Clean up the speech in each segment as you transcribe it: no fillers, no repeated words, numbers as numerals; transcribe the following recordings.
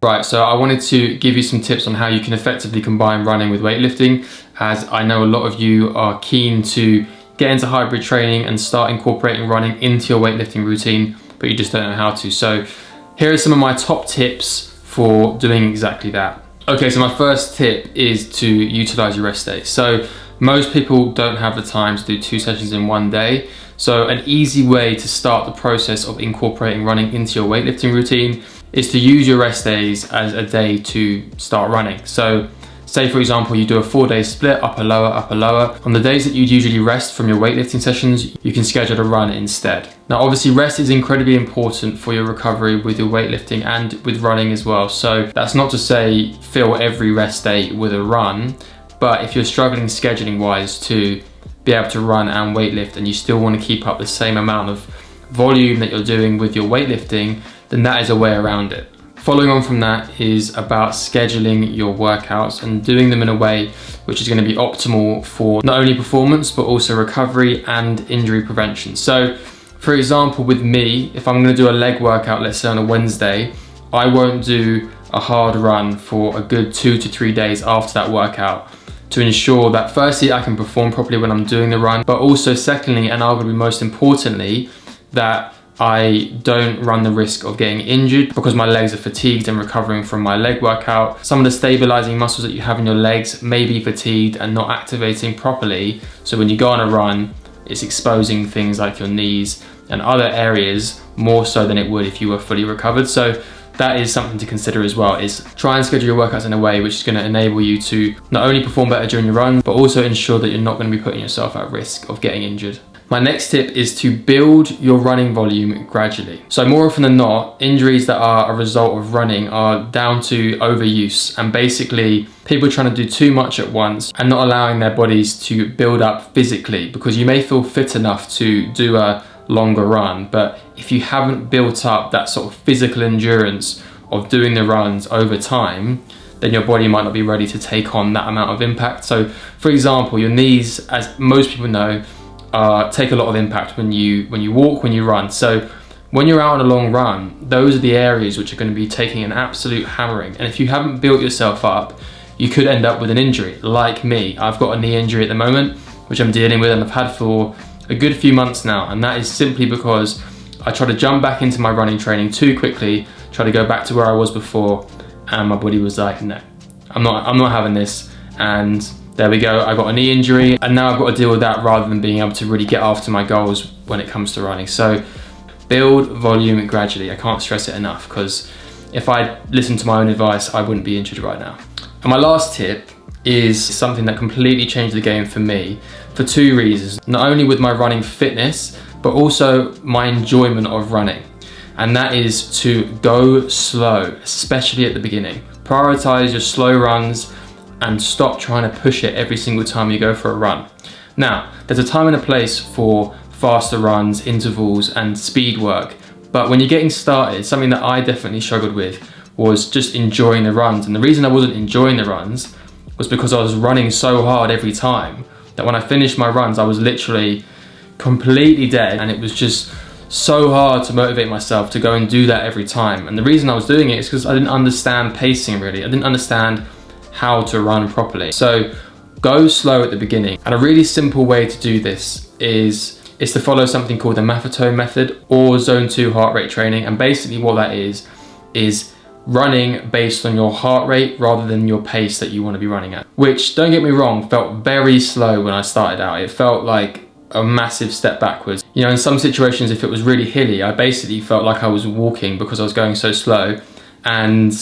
Right, so I wanted to give you some tips on how you can effectively combine running with weightlifting, as I know a lot of you are keen to get into hybrid training and start incorporating running into your weightlifting routine, but you just don't know how to. So here are some of my top tips for doing exactly that. Okay, so my first tip is to utilize your rest day. So most people don't have the time to do 2 sessions in one day. So an easy way to start the process of incorporating running into your weightlifting routine is to use your rest days as a day to start running. So say for example, you do a 4-day split, upper lower, upper lower. On the days that you'd usually rest from your weightlifting sessions, you can schedule a run instead. Now obviously rest is incredibly important for your recovery with your weightlifting and with running as well. So that's not to say fill every rest day with a run, but if you're struggling scheduling wise to be able to run and weightlift and you still want to keep up the same amount of volume that you're doing with your weightlifting, then that is a way around it. Following on from that is about scheduling your workouts and doing them in a way which is going to be optimal for not only performance but also recovery and injury prevention. So for example, with me, if I'm going to do a leg workout, let's say on a Wednesday, I won't do a hard run for a good 2 to 3 days after that workout, to ensure that firstly I can perform properly when I'm doing the run, but also secondly, and arguably most importantly, that I don't run the risk of getting injured because my legs are fatigued and recovering from my leg workout. Some of the stabilizing muscles that you have in your legs may be fatigued and not activating properly, so when you go on a run, it's exposing things like your knees and other areas more so than it would if you were fully recovered. So that is something to consider as well, is try and schedule your workouts in a way which is going to enable you to not only perform better during your run, but also ensure that you're not going to be putting yourself at risk of getting injured. My next tip is to build your running volume gradually. So more often than not, injuries that are a result of running are down to overuse and basically people trying to do too much at once and not allowing their bodies to build up physically, because you may feel fit enough to do a longer run, but if you haven't built up that sort of physical endurance of doing the runs over time, then your body might not be ready to take on that amount of impact. So for example, your knees, as most people know, take a lot of impact when you walk, when you run. So when you're out on a long run, those are the areas which are going to be taking an absolute hammering. And if you haven't built yourself up, you could end up with an injury. Like me, I've got a knee injury at the moment, which I'm dealing with and I've had for a good few months now. And that is simply because I try to jump back into my running training too quickly, try to go back to where I was before, and my body was like, no, I'm not having this. And there we go, I got a knee injury and now I've got to deal with that rather than being able to really get after my goals when it comes to running. So build volume gradually. I can't stress it enough, because if I listened to my own advice, I wouldn't be injured right now. And my last tip is something that completely changed the game for me for 2 reasons. Not only with my running fitness, but also my enjoyment of running. And that is to go slow, especially at the beginning. Prioritize your slow runs and stop trying to push it every single time you go for a run. Now, there's a time and a place for faster runs, intervals, and speed work. But when you're getting started, something that I definitely struggled with was just enjoying the runs. And the reason I wasn't enjoying the runs was because I was running so hard every time that when I finished my runs, I was literally completely dead. And it was just so hard to motivate myself to go and do that every time. And the reason I was doing it is because I didn't understand pacing really. I didn't understand how to run properly. So go slow at the beginning. And a really simple way to do this is to follow something called the Maone Method or Zone 2 heart rate training. And basically what that is running based on your heart rate rather than your pace that you want to be running at. Which, don't get me wrong, felt very slow when I started out. It felt like a massive step backwards. You know, in some situations, if it was really hilly, I basically felt like I was walking because I was going so slow. And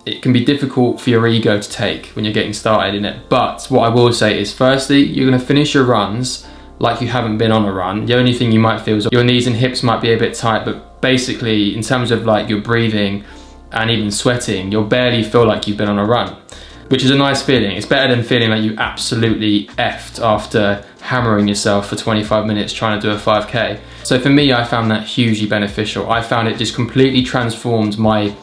it can be difficult for your ego to take when you're getting started in it. But what I will say is, firstly, you're going to finish your runs like you haven't been on a run. The only thing you might feel is your knees and hips might be a bit tight, but basically in terms of like your breathing and even sweating, you'll barely feel like you've been on a run, which is a nice feeling. It's better than feeling like you absolutely effed after hammering yourself for 25 minutes trying to do a 5K. So for me, I found that hugely beneficial. I found it just completely transformed my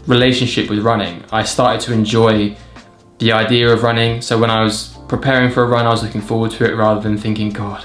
relationship with running. I started to enjoy the idea of running. So when I was preparing for a run, I was looking forward to it rather than thinking, God,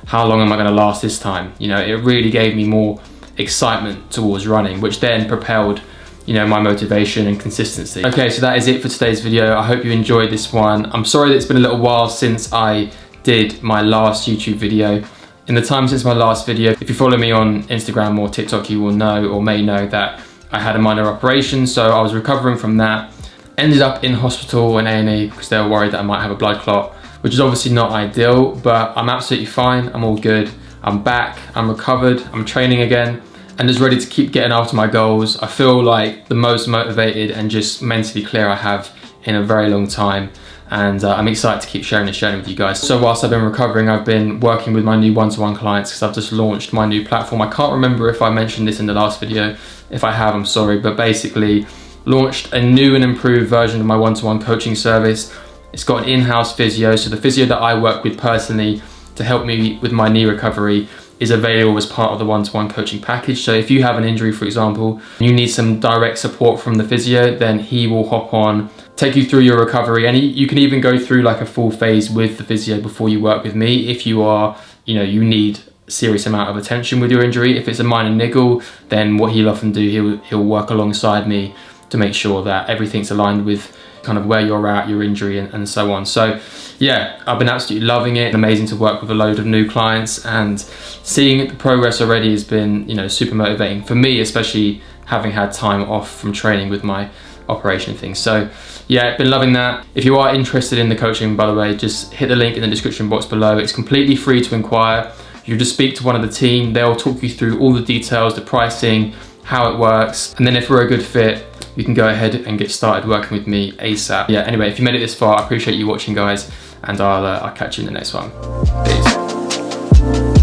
how long am I going to last this time? You know, it really gave me more excitement towards running, which then propelled you know, my motivation and consistency. Okay, so that is it for today's video. I hope you enjoyed this one. I'm sorry that it's been a little while since I did my last YouTube video. In the time since my last video, if you follow me on Instagram or TikTok, you will know or may know that I had a minor operation, so I was recovering from that. Ended up in hospital and A&E because they were worried that I might have a blood clot, which is obviously not ideal, but I'm absolutely fine, I'm all good. I'm back, I'm recovered, I'm training again, and just ready to keep getting after my goals. I feel like the most motivated and just mentally clear I have in a very long time. And I'm excited to keep sharing this journey with you guys. So whilst I've been recovering, I've been working with my new one-to-one clients because I've just launched my new platform. I can't remember if I mentioned this in the last video. If I have, I'm sorry, but basically launched a new and improved version of my one-to-one coaching service. It's got an in-house physio, so the physio that I work with personally to help me with my knee recovery is available as part of the one-to-one coaching package. So if you have an injury, for example, you need some direct support from the physio, then he will hop on, take you through your recovery, and you can even go through like a full phase with the physio before you work with me if you are, you know, you need a serious amount of attention with your injury. If it's a minor niggle, then what he'll often do, he'll work alongside me to make sure that everything's aligned with kind of where you're at, your injury, and so on. So yeah, I've been absolutely loving it. Amazing to work with a load of new clients, and seeing the progress already has been, you know, super motivating for me, especially having had time off from training with my operation and things. So yeah, been loving that. If you are interested in the coaching, by the way, just hit the link in the description box below. It's completely free to inquire. You just speak to one of the team. They'll talk you through all the details, the pricing, how it works, and then if we're a good fit, you can go ahead and get started working with me ASAP. Yeah, anyway, if you made it this far, I appreciate you watching, guys, and I'll catch you in the next one. Peace.